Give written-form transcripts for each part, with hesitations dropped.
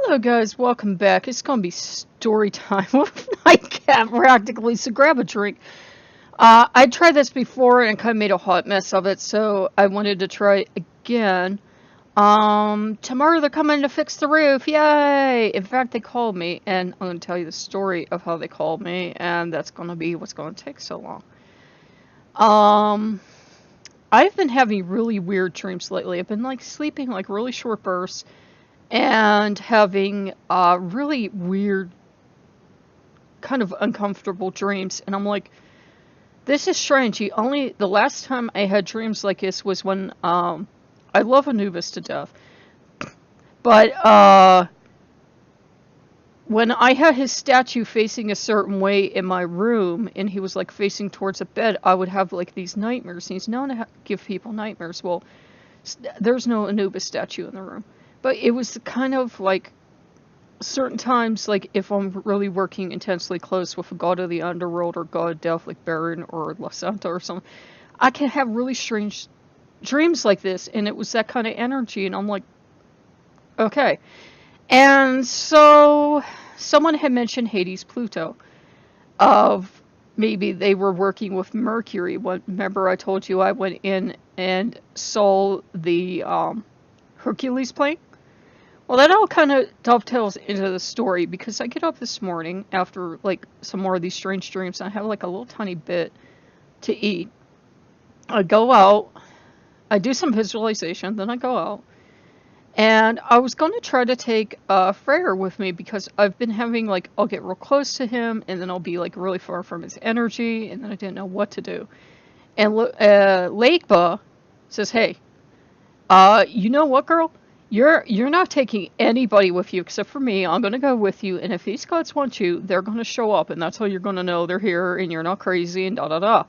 Hello guys, welcome back. It's gonna be story time with my cat practically, so grab a drink. I tried this before and kind of made a hot mess of it, so I wanted to try it again. Tomorrow they're coming to fix the roof, yay! In fact, they called me, and I'm gonna tell you the story of how they called me, and that's gonna be what's gonna take so long. Um, I've been having really weird dreams lately. I've been like sleeping like really short bursts and having really weird, kind of uncomfortable dreams. And I'm like, this is strange. The last time I had dreams like this was when I love Anubis to death, but when I had his statue facing a certain way in my room, and he was like facing towards a bed, I would have like these nightmares. And he's known to give people nightmares. Well, there's no Anubis statue in the room. But it was kind of like certain times, like if I'm really working intensely close with a god of the underworld or god of death, like Baron or La Santa or something, I can have really strange dreams like this, and it was that kind of energy, and I'm like, okay. And so someone had mentioned Hades Pluto, of maybe they were working with Mercury. Remember I told you I went in and saw the Hercules plane? Well, that all kind of dovetails into the story, because I get up this morning after like some more of these strange dreams, and I have like a little tiny bit to eat. I go out, I do some visualization, then I go out, and I was going to try to take Freyr with me, because I've been having like, I'll get real close to him, and then I'll be like really far from his energy, and then I didn't know what to do. And Lakeba says, hey, you know what, girl? You're not taking anybody with you except for me. I'm gonna go with you, and if these gods want you, they're gonna show up, and that's how you're gonna know they're here, and you're not crazy, and da da da.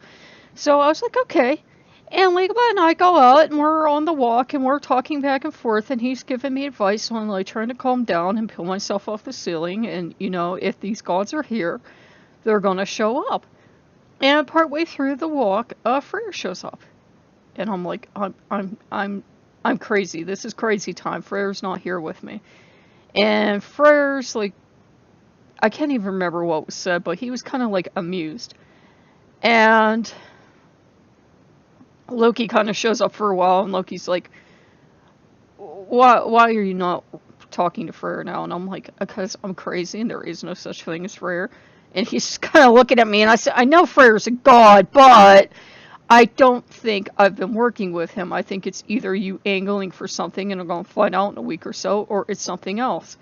So I was like, okay. And Ligaba and I go out, and we're on the walk, and we're talking back and forth, and he's giving me advice on like trying to calm down and peel myself off the ceiling, and if these gods are here, they're gonna show up. And partway through the walk, Freyr shows up, and I'm like, I'm crazy. This is crazy time. Freyr's not here with me. And Freyr's like, I can't even remember what was said, but he was kind of like amused. And Loki kind of shows up for a while, and Loki's like, why are you not talking to Freyr now? And I'm like, because I'm crazy and there is no such thing as Freyr. And he's just kind of looking at me, and I said, I know Freyr's a god, but I don't think I've been working with him. I think it's either you angling for something and I'm going to find out in a week or so, or it's something else.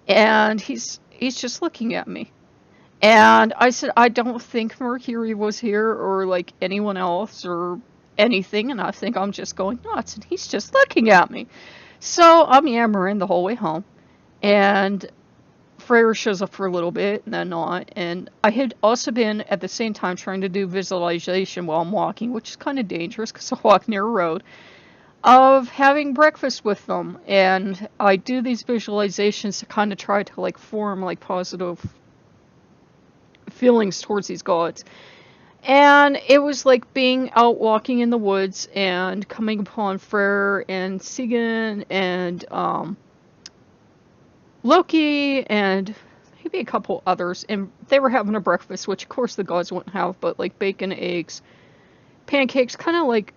And he's just looking at me. And I said, I don't think Mercury was here or like anyone else or anything, and I think I'm just going nuts. And he's just looking at me. So I'm yammering the whole way home. And Freyr shows up for a little bit, and then not. And I had also been at the same time trying to do visualization while I'm walking, which is kind of dangerous because I walk near a road, of having breakfast with them. And I do these visualizations to kind of try to like form like positive feelings towards these gods. And it was like being out walking in the woods and coming upon Freyr and Sigyn and Loki and maybe a couple others, and they were having a breakfast, which of course the gods wouldn't have, but like bacon, eggs, pancakes, kind of like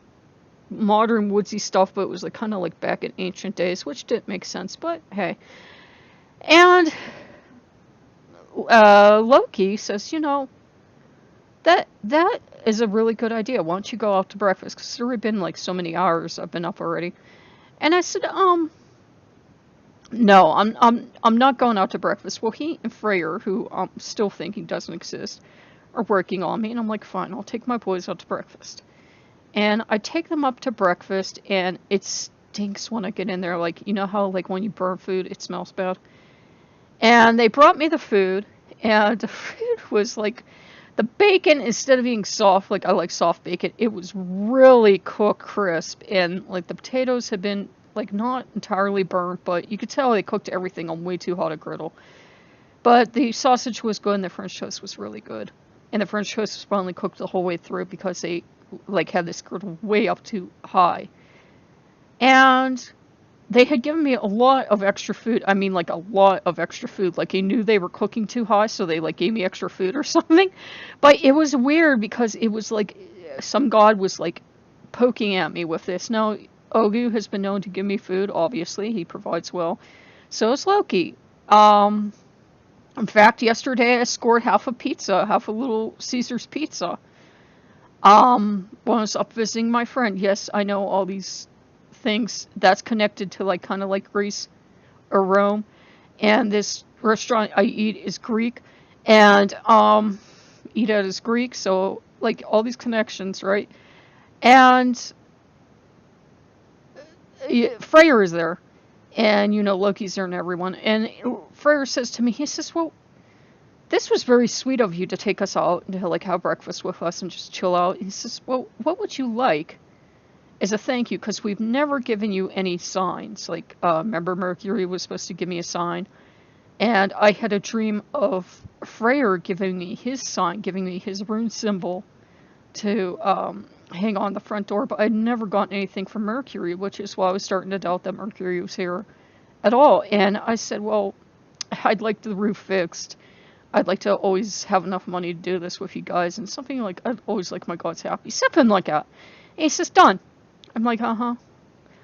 modern woodsy stuff, but it was like kind of like back in ancient days, which didn't make sense, but hey. And Loki says, that is a really good idea. Why don't you go out to breakfast? Because it's already been like so many hours I've been up already. And I said, no, I'm not going out to breakfast. Well, he and Freyr, who I'm still thinking doesn't exist, are working on me, and I'm like, fine, I'll take my boys out to breakfast. And I take them up to breakfast, and it stinks when I get in there. Like, you know how like when you burn food, it smells bad? And they brought me the food, and the food was like, the bacon, instead of being soft, like I like soft bacon, it was really cooked crisp, and like the potatoes had been like not entirely burnt, but you could tell they cooked everything on way too hot a griddle. But the sausage was good, and the French toast was really good. And the French toast was finally cooked the whole way through because they like had this griddle way up too high. And they had given me a lot of extra food. I mean, like a lot of extra food. Like they knew they were cooking too high, so they like gave me extra food or something. But it was weird because it was like some god was like poking at me with this. Now, Ogu has been known to give me food. Obviously, he provides well. So is Loki. Um, in fact, yesterday I scored half a pizza, half a little Caesar's pizza. When I was up visiting my friend. Yes, I know all these things that's connected to like kind of like Greece or Rome, and this restaurant I eat is Greek, and eat at is Greek, so like all these connections, right? And Freyr is there, and you know Loki's there and everyone, and Freyr says to me, he says, well, this was very sweet of you to take us out and to like have breakfast with us and just chill out. He says, well, what would you like as a thank you? Because we've never given you any signs. Like, remember Mercury was supposed to give me a sign, and I had a dream of Freyr giving me his sign, giving me his rune symbol to hang on the front door, but I'd never gotten anything from Mercury, which is why I was starting to doubt that Mercury was here at all. And I said, well, I'd like the roof fixed. I'd like to always have enough money to do this with you guys, and something like, I'd always like my gods happy. Something like that. And he says, done. I'm like, uh-huh.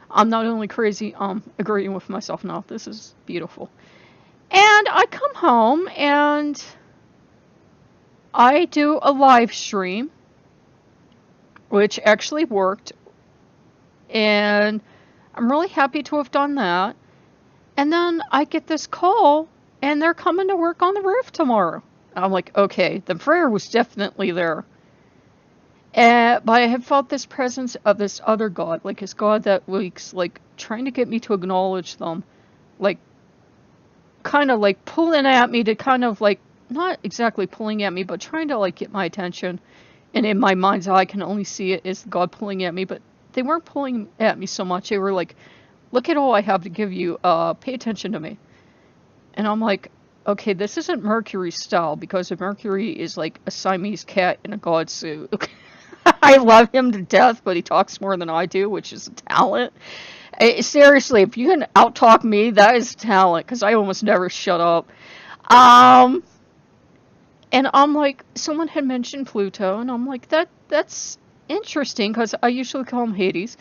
I'm not only crazy, agreeing with myself now. This is beautiful. And I come home, and I do a live stream, which actually worked, and I'm really happy to have done that. And then I get this call, and they're coming to work on the roof tomorrow. I'm like, okay, the prayer was definitely there. But I have felt this presence of this other god, like this god that was like trying to get me to acknowledge them, like kind of like pulling at me to kind of like, not exactly pulling at me, but trying to like get my attention. And in my mind's eye, I can only see it as God pulling at me, but they weren't pulling at me so much. They were like, look at all I have to give you, pay attention to me. And I'm like, okay, this isn't Mercury style, because Mercury is like a Siamese cat in a god suit. I love him to death, but he talks more than I do, which is a talent. Seriously, if you can out-talk me, that is a talent, because I almost never shut up. And I'm like, someone had mentioned Pluto, and I'm like, that's interesting, because I usually call him Hades.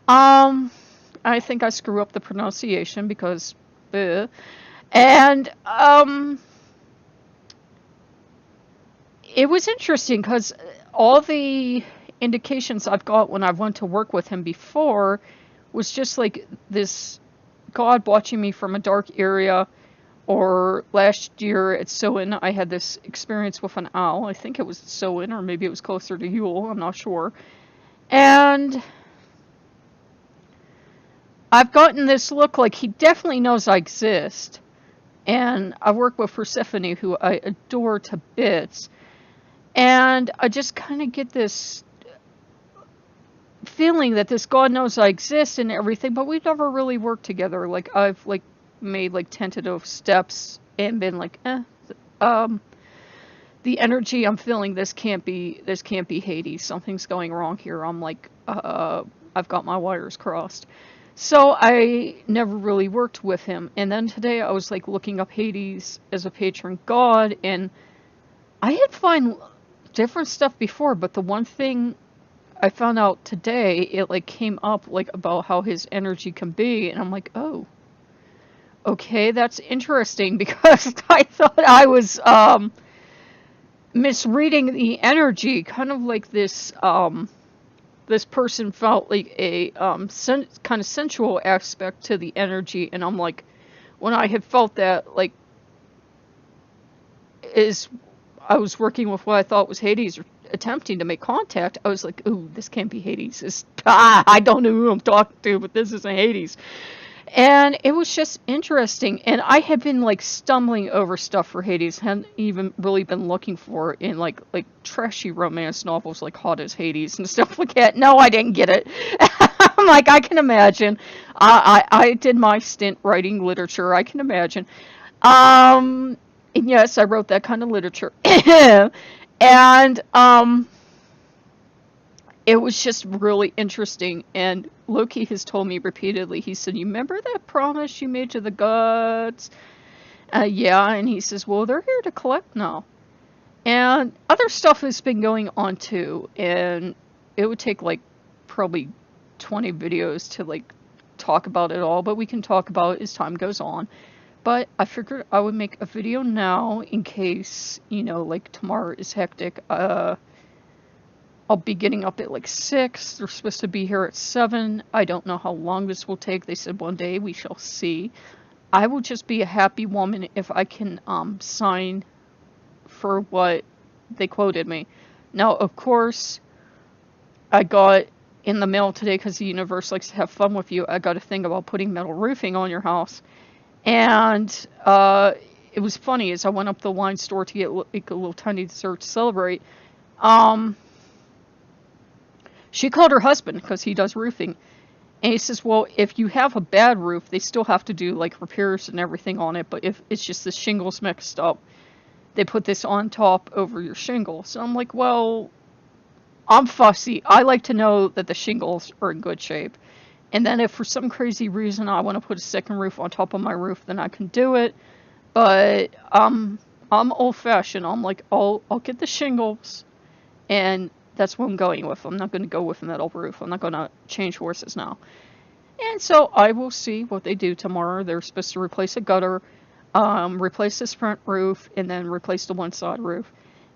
I think I screw up the pronunciation, because, bleh. And, it was interesting, because all the indications I've got when I went to work with him before was just like this god watching me from a dark area. Or last year at Samhain, I had this experience with an owl. I think it was at Samhain, or maybe it was closer to Yule. I'm not sure. And I've gotten this look like he definitely knows I exist. And I work with Persephone, who I adore to bits. And I just kind of get this feeling that this god knows I exist and everything, but we've never really worked together. Like, I've like made like tentative steps and been like, the energy I'm feeling, this can't be Hades. Something's going wrong here. I'm like, I've got my wires crossed. So I never really worked with him. And then today I was like looking up Hades as a patron god, and I had found different stuff before, but the one thing I found out today, it like came up like about how his energy can be, and I'm like, oh, okay, that's interesting, because I thought I was misreading the energy, kind of like this this person felt like a kind of sensual aspect to the energy, and I'm like, when I had felt that, like, is I was working with what I thought was Hades, or attempting to make contact, I was like, ooh, this can't be Hades. I don't know who I'm talking to, but this isn't Hades. And it was just interesting, and I had been like stumbling over stuff for Hades, hadn't even really been looking for it in like trashy romance novels like Hot as Hades and stuff like that. No, I didn't get it. I'm like, I can imagine. I did my stint writing literature. I can imagine. And yes, I wrote that kind of literature. And it was just really interesting. And Loki has told me repeatedly, he said, "You remember that promise you made to the gods?" Yeah, and he says, "Well, they're here to collect now." And other stuff has been going on too, and it would take like probably 20 videos to like talk about it all, but we can talk about it as time goes on. But I figured I would make a video now in case, you know, like tomorrow is hectic. I'll be getting up at like 6. They're supposed to be here at 7. I don't know how long this will take. They said one day, we shall see. I will just be a happy woman if I can sign for what they quoted me. Now, of course, I got in the mail today, because the universe likes to have fun with you, I got a thing about putting metal roofing on your house. And it was funny, as I went up the wine store to get like a little tiny dessert to celebrate, she called her husband, because he does roofing. And he says, well, if you have a bad roof, they still have to do like repairs and everything on it. But if it's just the shingles mixed up, they put this on top over your shingles. So I'm like, well, I'm fussy. I like to know that the shingles are in good shape. And then if for some crazy reason I want to put a second roof on top of my roof, then I can do it. But I'm old-fashioned. I'm like, I'll get the shingles, and that's what I'm going with. I'm not going to go with a metal roof. I'm not going to change horses now. And so I will see what they do tomorrow. They're supposed to replace a gutter, replace this front roof, and then replace the one side roof.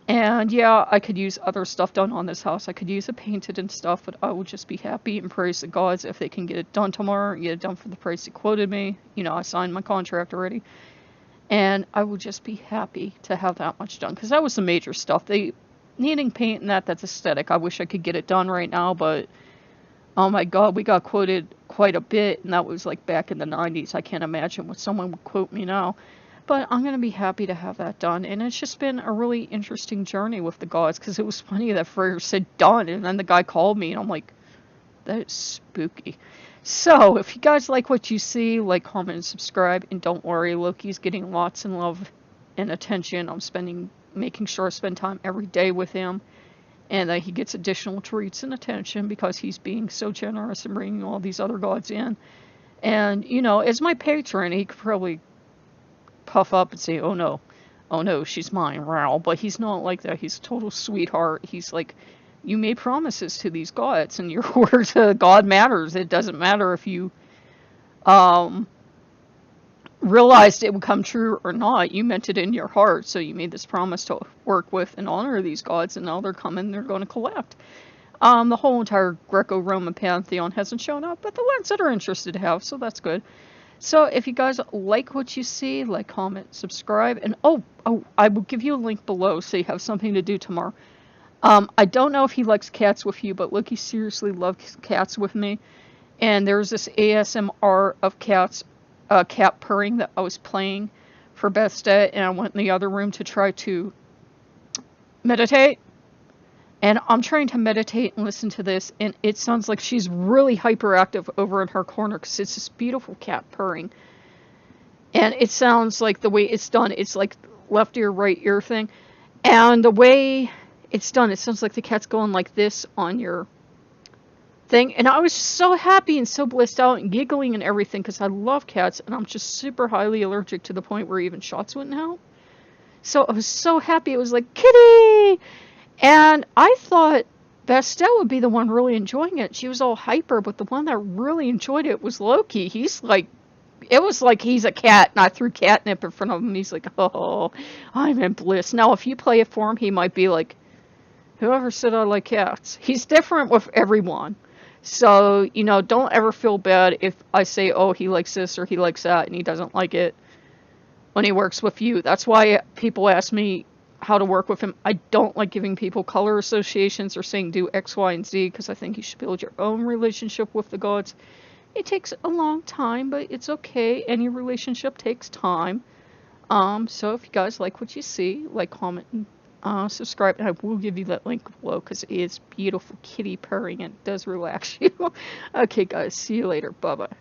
And yeah, I could use other stuff done on this house. I could use it painted and stuff, but I will just be happy and praise the gods if they can get it done tomorrow and get it done for the price they quoted me. You know, I signed my contract already. And I will just be happy to have that much done, because that was the major stuff. They needing paint and that's aesthetic. I wish I could get it done right now, but oh my god, we got quoted quite a bit, and that was like back in the 90s. I can't imagine what someone would quote me now. But I'm going to be happy to have that done. And it's just been a really interesting journey with the gods, because it was funny that Freyr said done, and then the guy called me, and I'm like, that is spooky. So, if you guys like what you see, like, comment, and subscribe. And don't worry, Loki's getting lots of love and attention. Making sure I spend time every day with him. And that he gets additional treats and attention, because he's being so generous and bringing all these other gods in. And, you know, as my patron, he could probably puff up and say, oh no, she's mine, wow. But he's not like that. He's a total sweetheart. He's like, you made promises to these gods, and your word to God matters. It doesn't matter if you realized it would come true or not. You meant it in your heart, so you made this promise to work with and honor these gods, and now they're coming, they're going to collect. The whole entire Greco-Roman pantheon hasn't shown up, but the ones that are interested have, so that's good. So if you guys like what you see, like, comment, subscribe, and I will give you a link below so you have something to do tomorrow. I don't know if he likes cats with you, but Loki seriously loves cats with me. And there's this ASMR of cats, cat purring that I was playing for Bestet, and I went in the other room to try to meditate. And I'm trying to meditate and listen to this, and it sounds like she's really hyperactive over in her corner, because it's this beautiful cat purring. And it sounds like the way it's done, it's like left ear, right ear thing. And the way it's done, it sounds like the cat's going like this on your thing. And I was so happy and so blissed out and giggling and everything, because I love cats, and I'm just super highly allergic to the point where even shots wouldn't help. So I was so happy. It was like, kitty! And I thought Bestet would be the one really enjoying it. She was all hyper, but the one that really enjoyed it was Loki. He's like, it was like he's a cat, and I threw catnip in front of him. He's like, oh, I'm in bliss. Now, if you play it for him, he might be like, whoever said I like cats? He's different with everyone. So, you know, don't ever feel bad if I say, oh, he likes this or he likes that, and he doesn't like it when he works with you. That's why people ask me how to work with him. I don't like giving people color associations or saying do X, Y, and Z, because I think you should build your own relationship with the gods. It takes a long time, but it's okay. Any relationship takes time. So if you guys like what you see, like, comment, and subscribe, and I will give you that link below, because it is beautiful kitty purring and it does relax you. Okay guys, see you later. Bye bye.